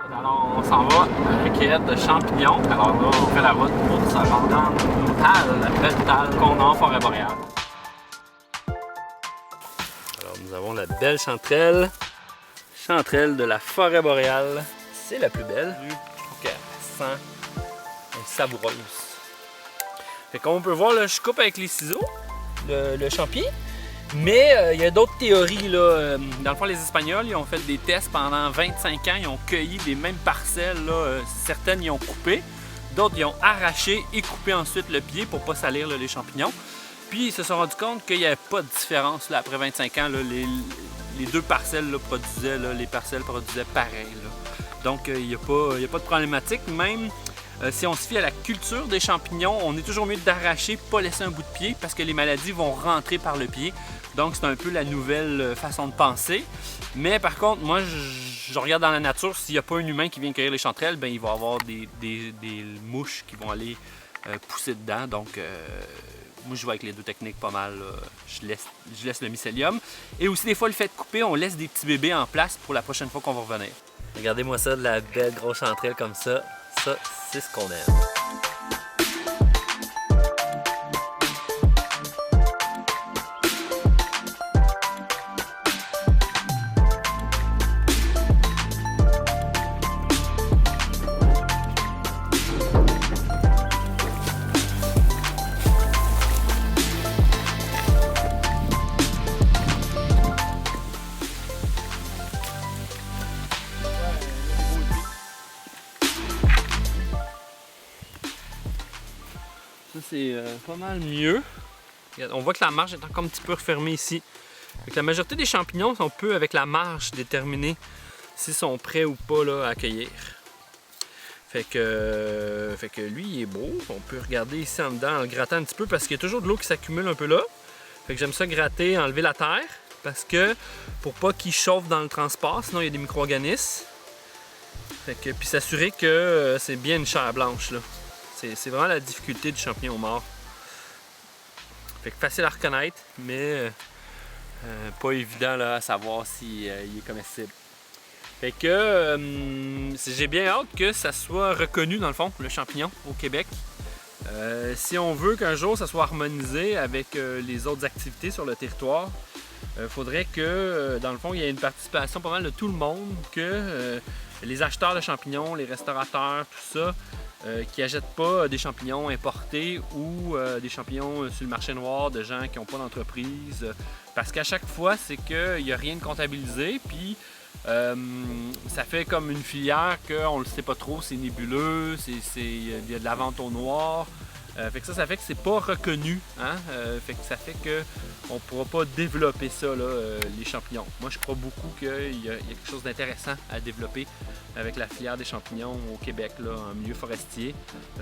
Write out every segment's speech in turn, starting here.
Alors on s'en va à la cueillette de champignons. Alors là, on fait la route pour se rendre dans la belle dalle qu'on a en forêt boréale. Alors nous avons la belle chanterelle. Chanterelle de la forêt boréale. C'est la plus belle. Je trouve qu'elle sent savoureuse. Fait comme on peut voir, là, je coupe avec les ciseaux le champi. Mais il y a d'autres théories. Là. Dans le fond, les Espagnols ils ont fait des tests pendant 25 ans. Ils ont cueilli les mêmes parcelles. Là. Certaines, ils ont coupé. D'autres, ils ont arraché et coupé ensuite le pied pour ne pas salir là, les champignons. Puis, ils se sont rendus compte qu'il n'y avait pas de différence. Là, après 25 ans, là, les deux parcelles là, produisaient, là, les parcelles produisaient pareil. Là. Donc, il n'y a pas de problématique. Même si on se fie à la culture des champignons, on est toujours mieux d'arracher, pas laisser un bout de pied parce que les maladies vont rentrer par le pied. Donc c'est un peu la nouvelle façon de penser. Mais par contre, moi je regarde dans la nature, s'il n'y a pas un humain qui vient cueillir les chanterelles, ben, il va y avoir des mouches qui vont aller pousser dedans. Donc moi je joue avec les deux techniques pas mal. Je laisse le mycélium. Et aussi des fois le fait de couper, on laisse des petits bébés en place pour la prochaine fois qu'on va revenir. Regardez-moi ça, de la belle grosse chanterelle comme ça. Ça, c'est ce qu'on aime. Ça c'est pas mal mieux. On voit que la marge est encore un petit peu refermée ici. Donc, la majorité des champignons, on peut avec la marge déterminer s'ils sont prêts ou pas là, à accueillir. Fait que lui il est beau. On peut regarder ici en dedans en le grattant un petit peu parce qu'il y a toujours de l'eau qui s'accumule un peu là. Fait que j'aime ça gratter, enlever la terre parce que pour pas qu'il chauffe dans le transport, sinon il y a des micro-organismes. Fait que puis s'assurer que c'est bien une chair blanche là. C'est vraiment la difficulté du champignon mort. Fait que facile à reconnaître, mais pas évident là, à savoir s'il est comestible. Fait que j'ai bien hâte que ça soit reconnu dans le fond, le champignon au Québec. Si on veut qu'un jour ça soit harmonisé avec les autres activités sur le territoire, il faudrait que dans le fond il y ait une participation pas mal de tout le monde, que les acheteurs de champignons, les restaurateurs, tout ça, qui n'achètent pas des champignons importés ou des champignons sur le marché noir de gens qui n'ont pas d'entreprise. Parce qu'à chaque fois, c'est qu'il n'y a rien de comptabilisé, puis ça fait comme une filière qu'on ne le sait pas trop, c'est nébuleux, il y a de la vente au noir. Fait que ça fait que c'est pas reconnu, hein? Fait que ça fait qu'on ne pourra pas développer ça, là, les champignons. Moi, je crois beaucoup qu'il y a quelque chose d'intéressant à développer avec la filière des champignons au Québec, là, en milieu forestier.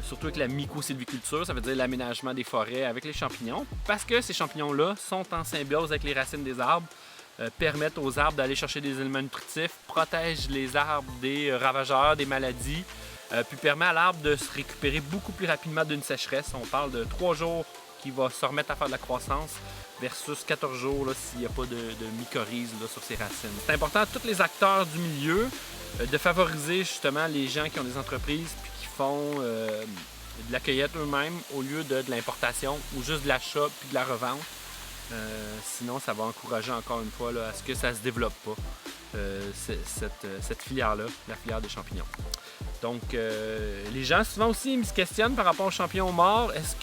Surtout avec la mycosylviculture, ça veut dire l'aménagement des forêts avec les champignons, parce que ces champignons-là sont en symbiose avec les racines des arbres, permettent aux arbres d'aller chercher des éléments nutritifs, protègent les arbres des ravageurs, des maladies, puis permet à l'arbre de se récupérer beaucoup plus rapidement d'une sécheresse. On parle de 3 jours qu'il va se remettre à faire de la croissance versus 14 jours s'il n'y a pas de mycorhize là, sur ses racines. C'est important à tous les acteurs du milieu de favoriser justement les gens qui ont des entreprises puis qui font de la cueillette eux-mêmes au lieu de l'importation ou juste de l'achat puis de la revente. Sinon, ça va encourager encore une fois là, à ce que ça ne se développe pas, cette filière-là, la filière des champignons. Donc, les gens souvent aussi ils se questionnent par rapport aux champignons morts. Est-ce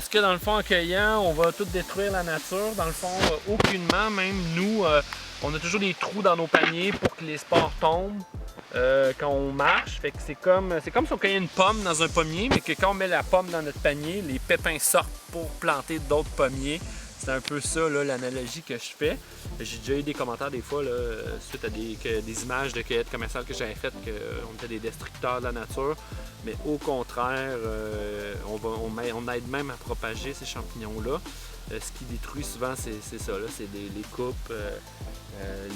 que dans le fond, en cueillant, on va tout détruire la nature? Dans le fond, aucunement. Même nous, on a toujours des trous dans nos paniers pour que les spores tombent quand on marche. Fait que c'est comme si on cueillait une pomme dans un pommier, mais que quand on met la pomme dans notre panier, les pépins sortent pour planter d'autres pommiers. C'est un peu ça l'analogie que je fais. J'ai déjà eu des commentaires des fois là, suite à des images de cueillette commerciale que j'avais faites qu'on était des destructeurs de la nature. Mais au contraire, on aide même à propager ces champignons-là. Ce qui détruit souvent, c'est ça, c'est les coupes,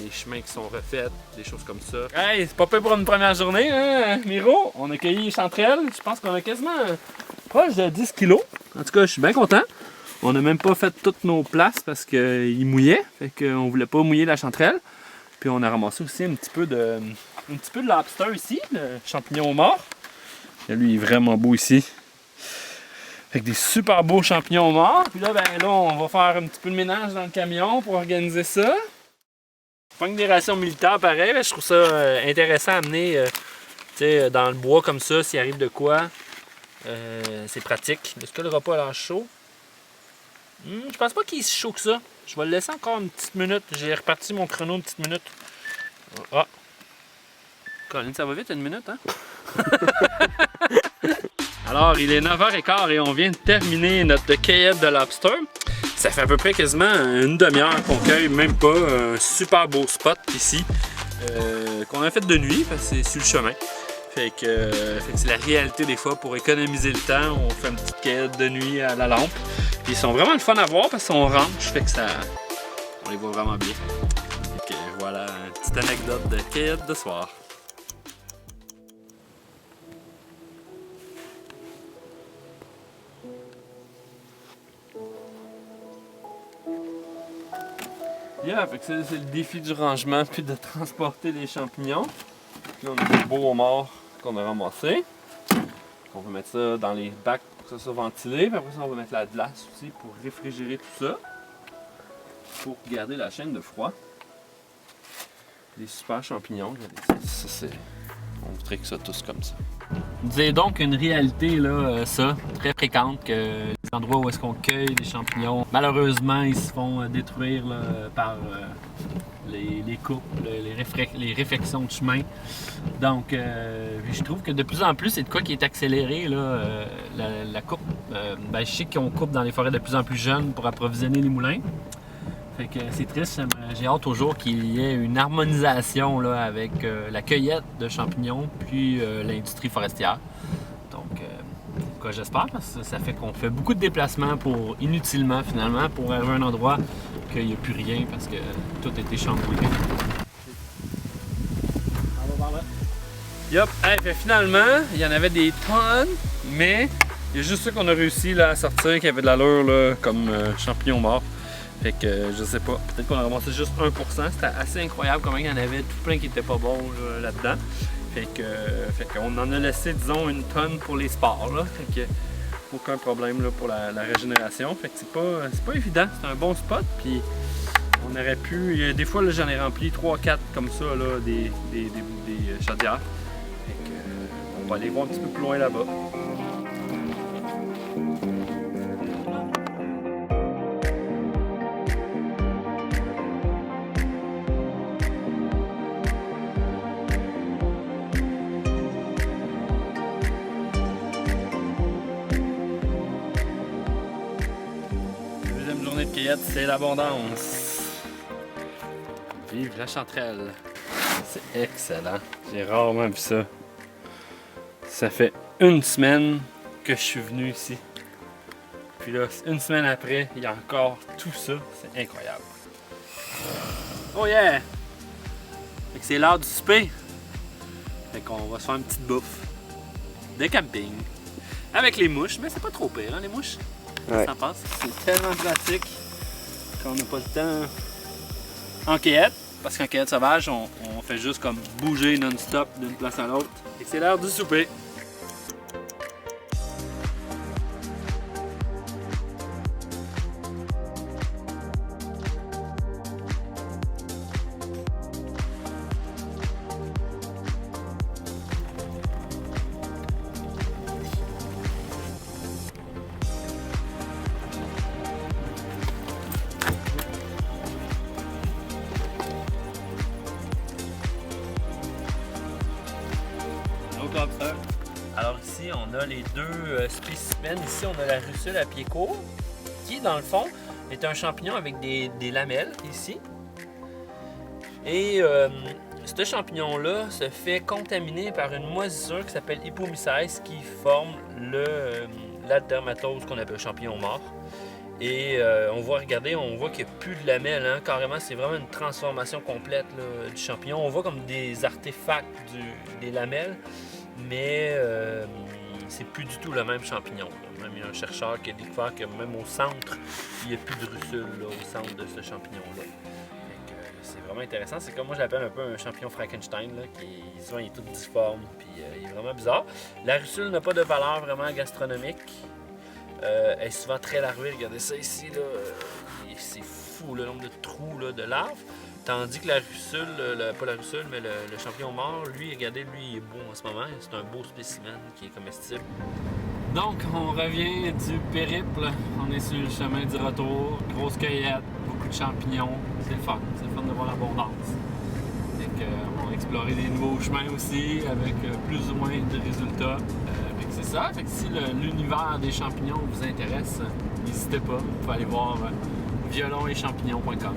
les chemins qui sont refaits, des choses comme ça. Hey, c'est pas peu pour une première journée, hein, Miro? On a cueilli les chanterelles. Je pense qu'on a quasiment proche de 10 kilos. En tout cas, je suis bien content. On n'a même pas fait toutes nos places parce qu'il mouillait, fait qu'on voulait pas mouiller la chanterelle. Puis on a ramassé aussi un petit peu de un petit peu de lobster ici, le champignon mort. Et lui, il est vraiment beau ici. Avec des super beaux champignons morts. Puis là, ben là, on va faire un petit peu de ménage dans le camion pour organiser ça. Pas que des rations militaires pareil, je trouve ça intéressant à amener dans le bois comme ça, s'il arrive de quoi. C'est pratique. Est-ce que le repas a l'air chaud? Je pense pas qu'il est si chaud que ça. Je vais le laisser encore une petite minute. J'ai reparti mon chrono une petite minute. Ah! Colin, ça va vite une minute, hein? Alors, il est 9h15 et on vient de terminer notre cueillette de lobster. Ça fait à peu près quasiment une demi-heure qu'on cueille, même pas. Un super beau spot ici, qu'on a fait de nuit parce que c'est sur le chemin. Fait que c'est la réalité des fois, pour économiser le temps, on fait une petite cueillette de nuit à la lampe. Puis ils sont vraiment le fun à voir parce qu'on range, fait que ça, on les voit vraiment bien. Fait que voilà, une petite anecdote de cueillette de soir. Yeah, fait que c'est le défi du rangement puis de transporter les champignons. Puis on a des beaux homards qu'on a ramassés. On va mettre ça dans les bacs pour que ça soit ventilé. Puis après ça, on va mettre la glace aussi pour réfrigérer tout ça. Pour garder la chaîne de froid. Des super champignons. Regardez ça, c'est... On voudrait que ça tous comme ça. C'est donc une réalité, là, ça, très fréquente, que les endroits où est-ce qu'on cueille des champignons, malheureusement, ils se font détruire là, par les coupes, les réfections de chemin. Donc, je trouve que de plus en plus, c'est de quoi qui est accéléré, là, la coupe. Je sais qu'on coupe dans les forêts de plus en plus jeunes pour approvisionner les moulins. Fait que c'est triste, j'ai hâte au jour qu'il y ait une harmonisation là, avec la cueillette de champignons puis l'industrie forestière. Donc, quoi j'espère, parce que ça fait qu'on fait beaucoup de déplacements pour inutilement finalement, pour arriver à un endroit qu'il n'y a plus rien parce que tout a été chamboulé. Yup, hey, finalement, il y en avait des tonnes, mais il y a juste ça qu'on a réussi là, à sortir qui avait de l'allure là, comme champignons morts. Fait que je sais pas, peut-être qu'on a ramassé juste 1%, c'était assez incroyable comment il y en avait tout plein qui étaient pas bons là-dedans. Fait qu'on en a laissé disons une tonne pour les sports là. Fait que aucun problème là, pour la régénération. Fait que c'est pas évident, c'est un bon spot. Puis on aurait pu. Des fois là, j'en ai rempli 3-4 comme ça là, des chaudières. Fait que on va aller voir un petit peu plus loin là-bas. C'est l'abondance. Vive la chanterelle. C'est excellent. J'ai rarement vu ça. Ça fait une semaine que je suis venu ici. Puis là, une semaine après, il y a encore tout ça. C'est incroyable. Oh yeah! Fait que c'est l'heure du souper. Fait qu'on va se faire une petite bouffe de camping. Avec les mouches, mais c'est pas trop pire, hein, les mouches? Ouais. Ça passe. C'est tellement pratique qu'on n'a pas le temps en cueillette. Parce qu'en cueillette sauvage, on fait juste comme bouger non-stop d'une place à l'autre. Et c'est l'heure du souper. Alors ici, on a les deux spécimens. Ici, on a la russule à pied court, qui, dans le fond, est un champignon avec des lamelles, ici. Et ce champignon-là se fait contaminer par une moisissure qui s'appelle Hypomycètes, qui forme la dermatose qu'on appelle champignon mort. Et on voit qu'il n'y a plus de lamelles, hein. Carrément, c'est vraiment une transformation complète là, du champignon. On voit comme des artefacts des lamelles, mais c'est plus du tout le même champignon. Là. Même il y a un chercheur qui a découvert que même au centre, il n'y a plus de russule là, au centre de ce champignon-là. c'est vraiment intéressant. C'est comme moi, je l'appelle un peu un champignon Frankenstein, là, qui souvent il est tout difforme, puis il est vraiment bizarre. La russule n'a pas de valeur vraiment gastronomique. Elle est souvent très larvée. Regardez ça ici, là. C'est fou le nombre de trous là, de larves. Tandis que la russule, pas la russule, mais le champignon mort, lui, regardez, lui, il est beau en ce moment. C'est un beau spécimen qui est comestible. Donc, on revient du périple. On est sur le chemin du retour. Grosse cueillette, beaucoup de champignons. C'est le fun de voir l'abondance. On va explorer des nouveaux chemins aussi avec plus ou moins de résultats. C'est ça. Fait que si l'univers des champignons vous intéresse, n'hésitez pas. Vous pouvez aller voir violonetchampignons.com.